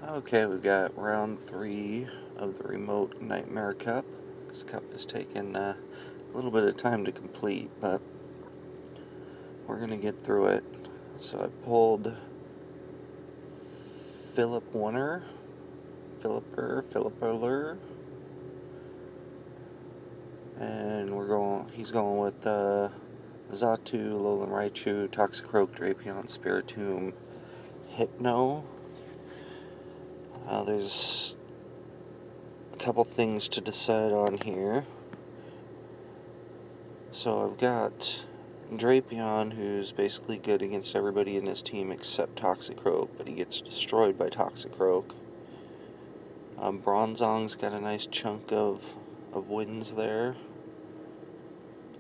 Okay, we've got round 3 of the remote Nightmare Cup. This cup has taken a little bit of time to complete, but we're going to get through it. So I pulled Philipper, and he's going with Zatu, Alolan Raichu, Toxicroak, Drapion, Spiritomb, Hypno. There's a couple things to decide on here. So I've got Drapion, who's basically good against everybody in his team except Toxicroak, but he gets destroyed by Toxicroak. Bronzong's got a nice chunk of wins there.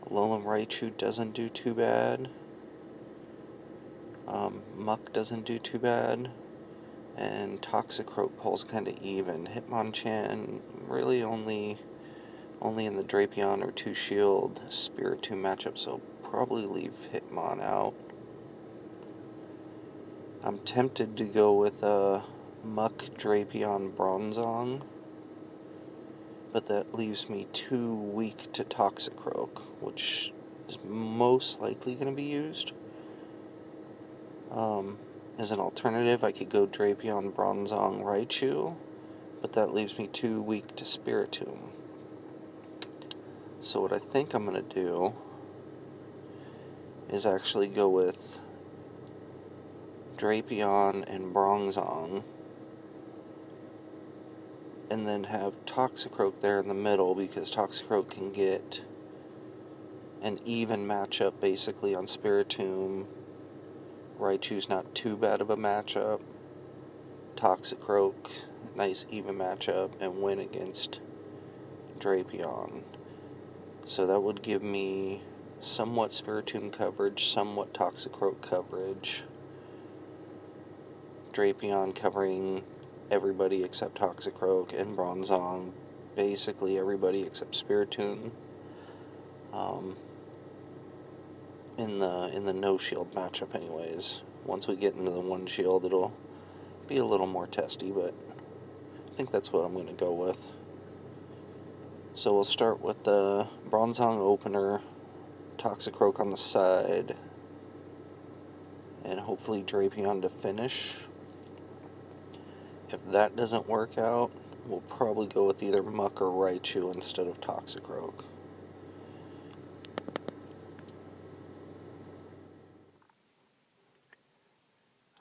Alolan Raichu doesn't do too bad. Muck doesn't do too bad. And Toxicroak pulls kind of even. Hitmonchan really only in the Drapion or 2-Shield Spiritomb matchup, so probably leave Hitmon out. I'm tempted to go with Muck, Drapion, Bronzong, but that leaves me too weak to Toxicroak, which is most likely going to be used. As an alternative, I could go Drapion, Bronzong, Raichu, but that leaves me too weak to Spiritomb. So what I think I'm going to do is actually go with Drapion and Bronzong, and then have Toxicroak there in the middle, because Toxicroak can get an even matchup basically on Spiritomb. Raichu's not too bad of a matchup. Toxicroak, nice even matchup, and win against Drapion. So that would give me somewhat Spiritomb coverage, somewhat Toxicroak coverage. Drapion covering everybody except Toxicroak, and Bronzong basically everybody except Spiritomb. In the no shield matchup anyways. Once we get into the 1 shield, it'll be a little more testy, but I think that's what I'm going to go with. So we'll start with the Bronzong opener, Toxicroak on the side, and hopefully Drapion to finish. If that doesn't work out, we'll probably go with either Muck or Raichu instead of Toxicroak.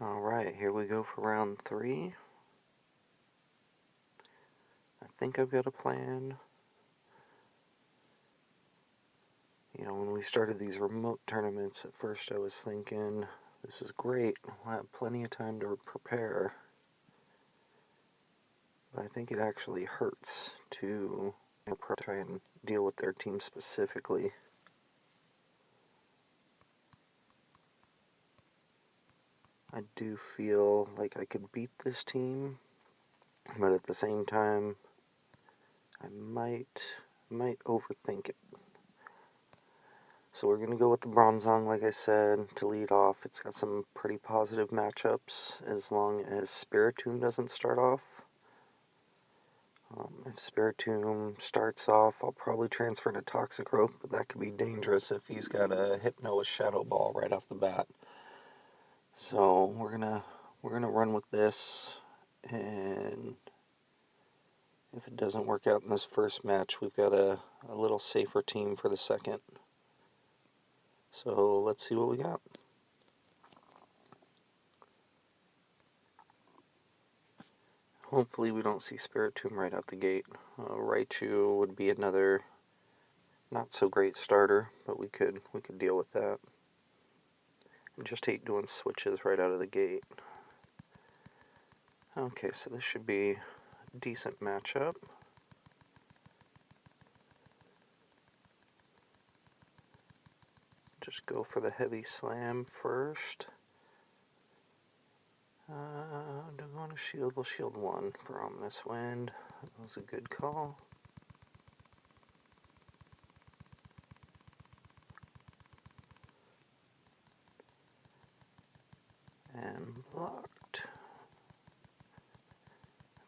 Alright, here we go for round 3. I think I've got a plan. You know, when we started these remote tournaments, at first I was thinking, this is great, we'll have plenty of time to prepare. But I think it actually hurts to try and deal with their team specifically. I do feel like I could beat this team, but at the same time, I might overthink it. So we're going to go with the Bronzong, like I said, to lead off. It's got some pretty positive matchups, as long as Spiritomb doesn't start off. If Spiritomb starts off, I'll probably transfer to Toxicroak, but that could be dangerous if he's got a Hypno with Shadow Ball right off the bat. So we're gonna run with this, and if it doesn't work out in this first match, we've got a little safer team for the second. So let's see what we got. Hopefully we don't see Spiritomb right out the gate. Raichu would be another not so great starter, but we could deal with that. I just hate doing switches right out of the gate. Okay, so this should be a decent matchup. Just go for the heavy slam first. Don't want to shield. We'll shield 1 for Ominous Wind. That was a good call. And blocked.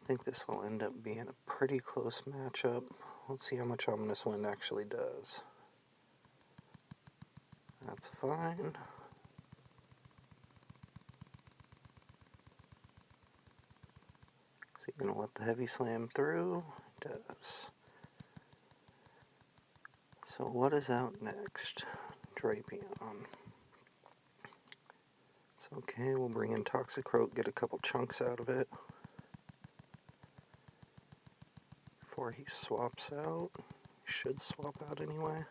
think this will end up being a pretty close matchup. Let's see how much Ominous Wind actually does. That's fine. Is he going to let the heavy slam through? He does. So what is out next? Drapion. It's okay, we'll bring in Toxicroak, get a couple chunks out of it before he swaps out. He should swap out anyway.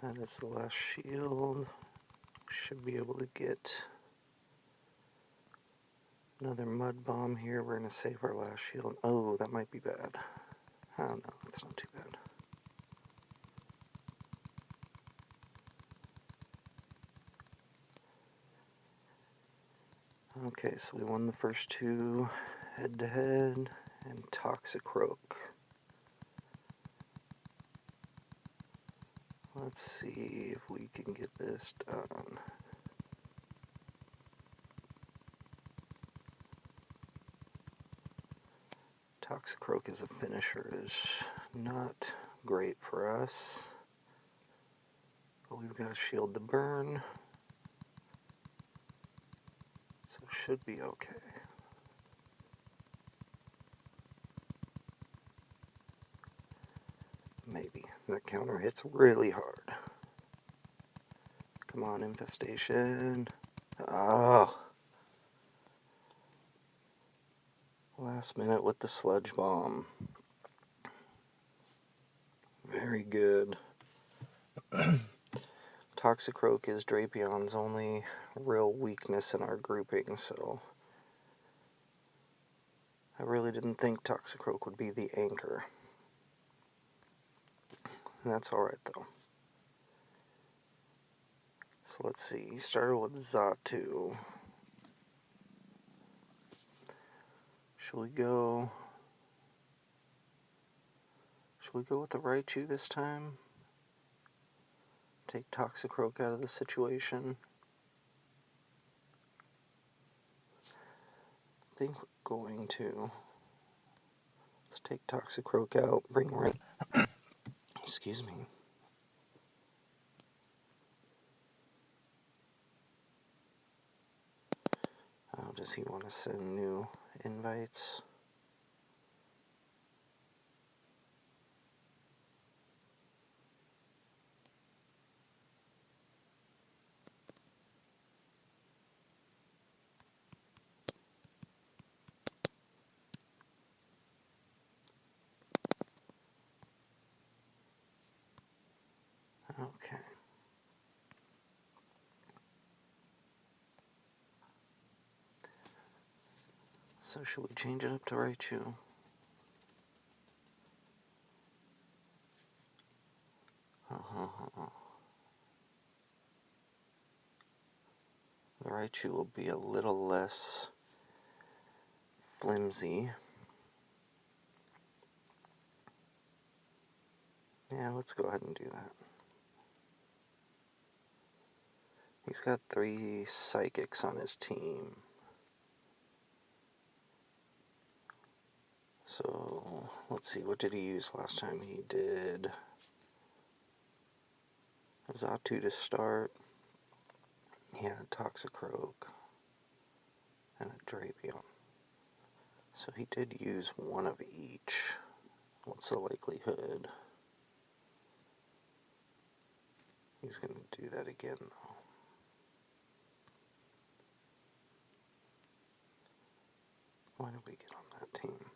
That is the last shield. Should be able to get another Mud Bomb here. We're going to save our last shield. Oh, that might be bad. Oh no, that's not too bad. Okay, so we won the first two head-to-head, and Toxicroak. Let's see if we can get this done. Toxicroak as a finisher is not great for us, but we've got a shield to burn, so it should be okay. Maybe. That counter hits really hard. Come on, Infestation. Oh. Last minute with the Sludge Bomb. Very good. Toxicroak is Drapion's only real weakness in our grouping, so I really didn't think Toxicroak would be the anchor. And that's alright though. So let's see, he started with Xatu. Should we go with the Raichu this time? Take Toxicroak out of the situation. I think we're going to. Let's take Toxicroak out, bring excuse me. Does he want to send new invites? Okay. So should we change it up to Raichu? The Raichu will be a little less flimsy. Yeah, let's go ahead and do that. He's got 3 Psychics on his team. So, let's see, what did he use last time? He did Xatu to start. He had a Toxicroak and a Drapion. So he did use one of each. What's the likelihood? He's going to do that again, though. Why did we get on that team?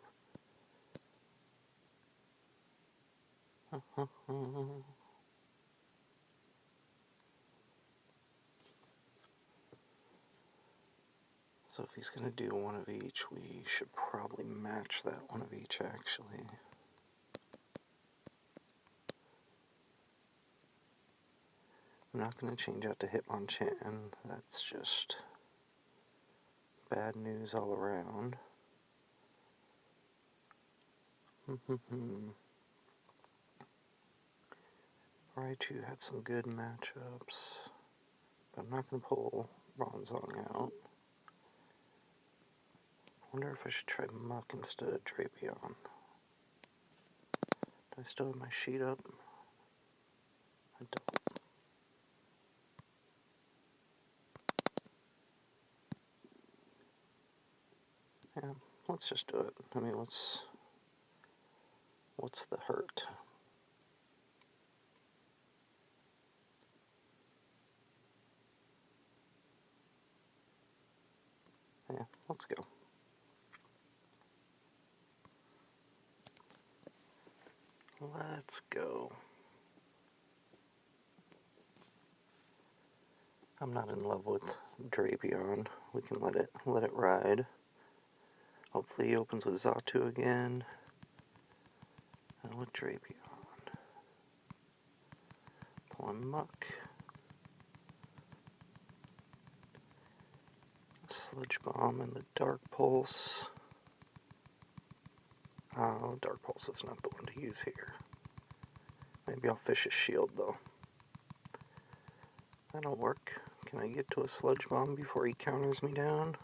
So if he's going to do one of each, we should probably match that one of each, actually. I'm not going to change out to Hitmonchan. That's just bad news all around. Raichu had some good matchups. But I'm not going to pull Bronzong out. I wonder if I should try Muck instead of Drapion. Do I still have my sheet up? I don't. Yeah, let's just do it. I mean, what's the hurt? Yeah, let's go. Let's go. I'm not in love with Drapion. We can let it ride. Hopefully he opens with Xatu again. And with Drapion. Pulling Muck. Sludge Bomb and the Dark Pulse. Oh, Dark Pulse is not the one to use here. Maybe I'll fish a shield though. That'll work. Can I get to a Sludge Bomb before he counters me down?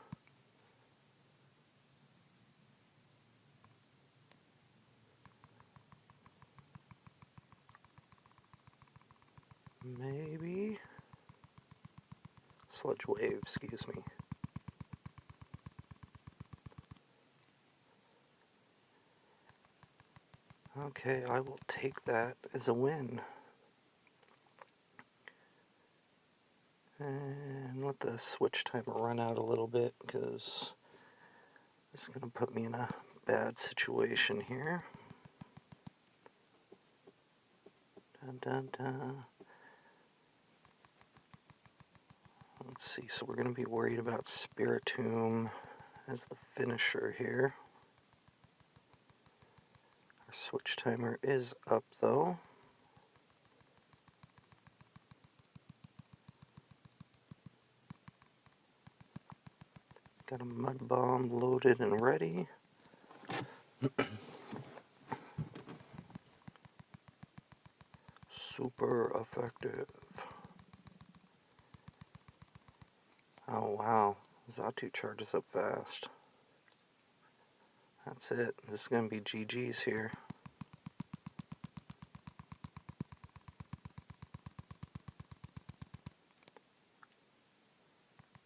Maybe. Sludge Wave, excuse me. Okay, I will take that as a win. And let the switch timer run out a little bit, because this is going to put me in a bad situation here. Dun, dun, dun. Let's see, so we're going to be worried about Spiritomb as the finisher here. Our switch timer is up though. Got a Mud Bomb loaded and ready. Super effective. Oh wow, Xatu charges up fast. That's it. This is going to be GG's here.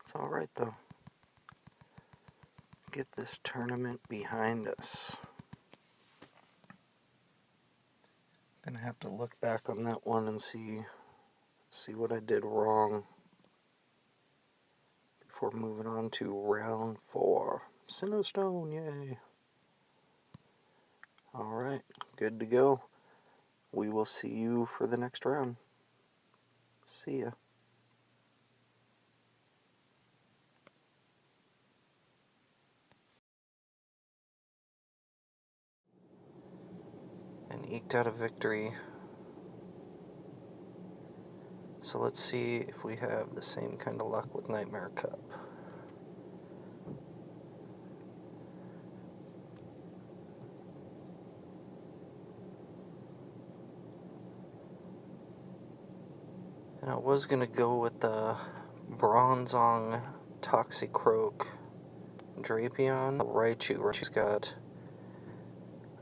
It's alright though. Get this tournament behind us. Gonna have to look back on that one and see what I did wrong before moving on to round 4. Sinnoh, yay. Alright, good to go. We will see you for the next round. See ya. And eked out a victory. So let's see if we have the same kind of luck with Nightmare Cup. And I was going to go with the Bronzong Toxicroak Drapion. Raichu's got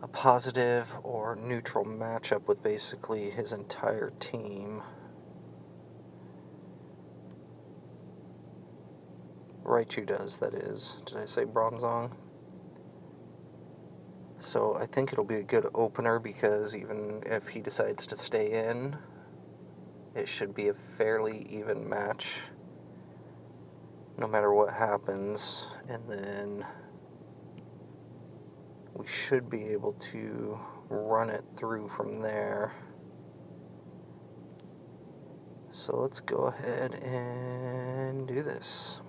a positive or neutral matchup with basically his entire team. Raichu does, that is. Did I say Bronzong? So I think it'll be a good opener because even if he decides to stay in, it should be a fairly even match no matter what happens. And then we should be able to run it through from there. So let's go ahead and do this.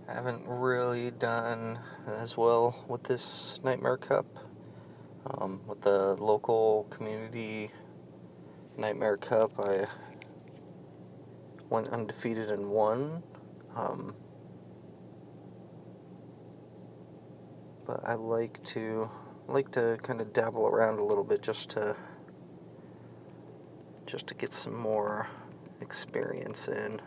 I haven't really done as well with this Nightmare Cup. With the local community Nightmare Cup, I went undefeated and won. But I like to kind of dabble around a little bit just just to get some more experience in.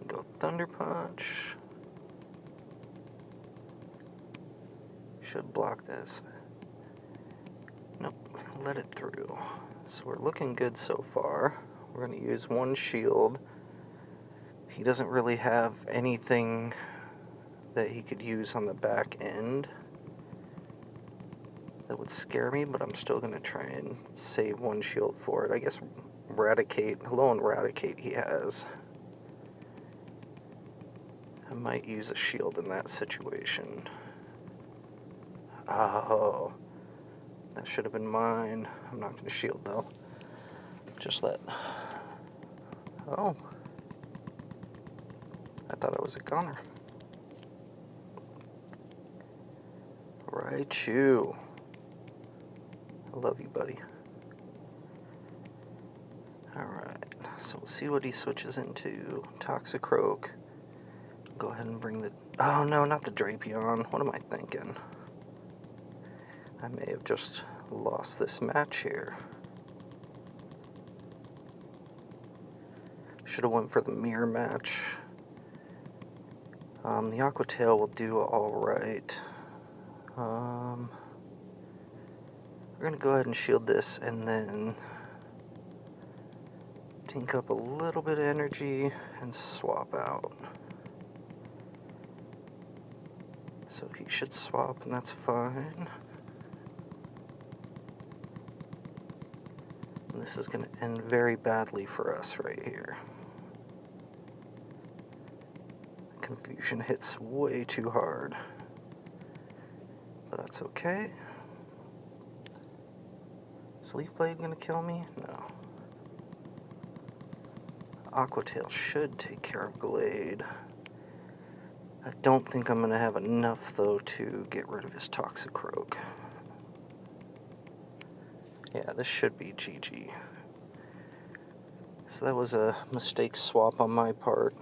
Go Thunder Punch. Should block this. Nope, let it through. So we're looking good so far. We're going to use one shield. He doesn't really have anything that he could use on the back end that would scare me, but I'm still going to try and save one shield for it. I guess Hello Eradicate he has. I might use a shield in that situation. Oh, that should have been mine. I'm not going to shield though. Just let... Oh. I thought I was a gunner. Raichu. I love you, buddy. Alright, so we'll see what he switches into. Toxicroak. Go ahead and bring the... Oh no, not the Drapion. What am I thinking? I may have just lost this match here. Should have went for the mirror match. The Aqua Tail will do alright. We're going to go ahead and shield this and then tink up a little bit of energy and swap out. So he should swap and that's fine. And this is going to end very badly for us right here. Confusion hits way too hard. But that's okay. Is Leaf Blade going to kill me? No. Aqua Tail should take care of Glade. I don't think I'm going to have enough, though, to get rid of his Toxicroak. Yeah, this should be GG. So that was a mistake swap on my part.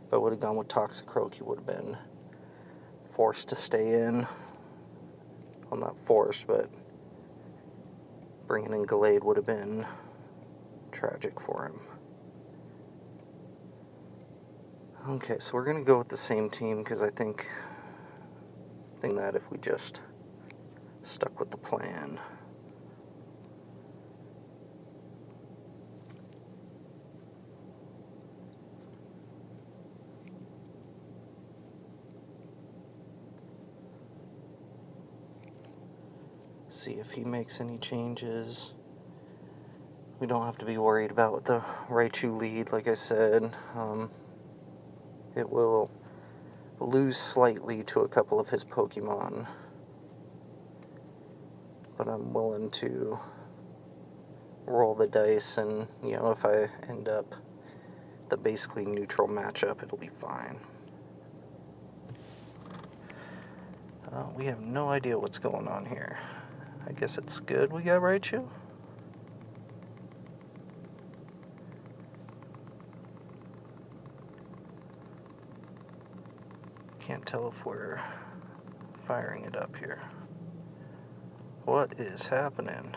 If I would have gone with Toxicroak, he would have been forced to stay in. Well, not forced, but bringing in Glade would have been tragic for him. Okay, so we're going to go with the same team because I think that if we just stuck with the plan. See if he makes any changes. We don't have to be worried about the Raichu lead, like I said. It will lose slightly to a couple of his Pokemon, but I'm willing to roll the dice, and if I end up the basically neutral matchup, it'll be fine. We have no idea what's going on here. I guess it's good we got Raichu. Can't tell if we're firing it up here. What is happening?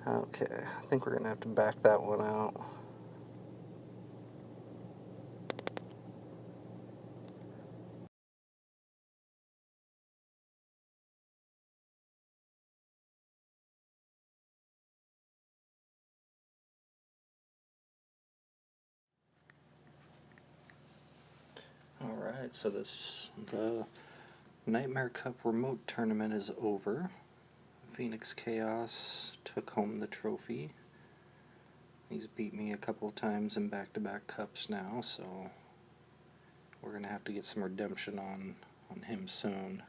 Okay, I think we're gonna have to back that one out. Alright, so the Nightmare Cup remote tournament is over. Phoenix Chaos took home the trophy. He's beat me a couple of times in back-to-back cups now, so we're gonna have to get some redemption on him soon.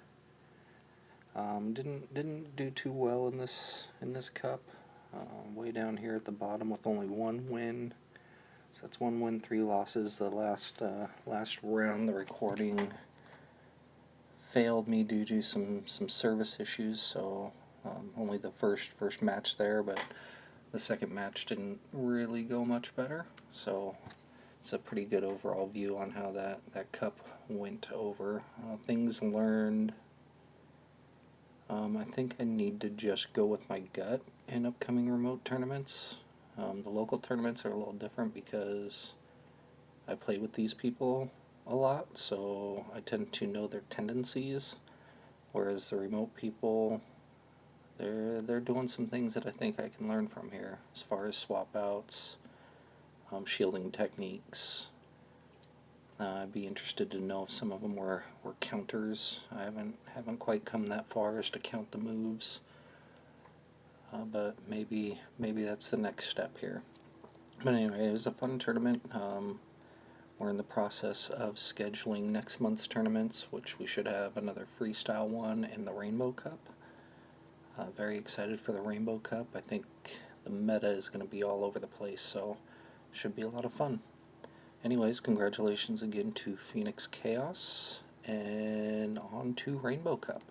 Didn't do too well in this cup. Way down here at the bottom with only one win. So that's 1 win, 3 losses. The last round, the recording failed me due to some service issues. So only the first match there, but the second match didn't really go much better. So it's a pretty good overall view on how that cup went over. Things learned. I think I need to just go with my gut in upcoming remote tournaments. The local tournaments are a little different because I play with these people a lot, so I tend to know their tendencies, whereas the remote people, they're doing some things that I think I can learn from here, as far as swap outs, shielding techniques. I'd be interested to know if some of them were counters. I haven't quite come that far as to count the moves, but maybe that's the next step here. But anyway, it was a fun tournament. We're in the process of scheduling next month's tournaments, which we should have another freestyle one and the Rainbow Cup. Very excited for the Rainbow Cup. I think the meta is going to be all over the place, so should be a lot of fun. Anyways, congratulations again to Phoenix Chaos, and on to Rainbow Cup.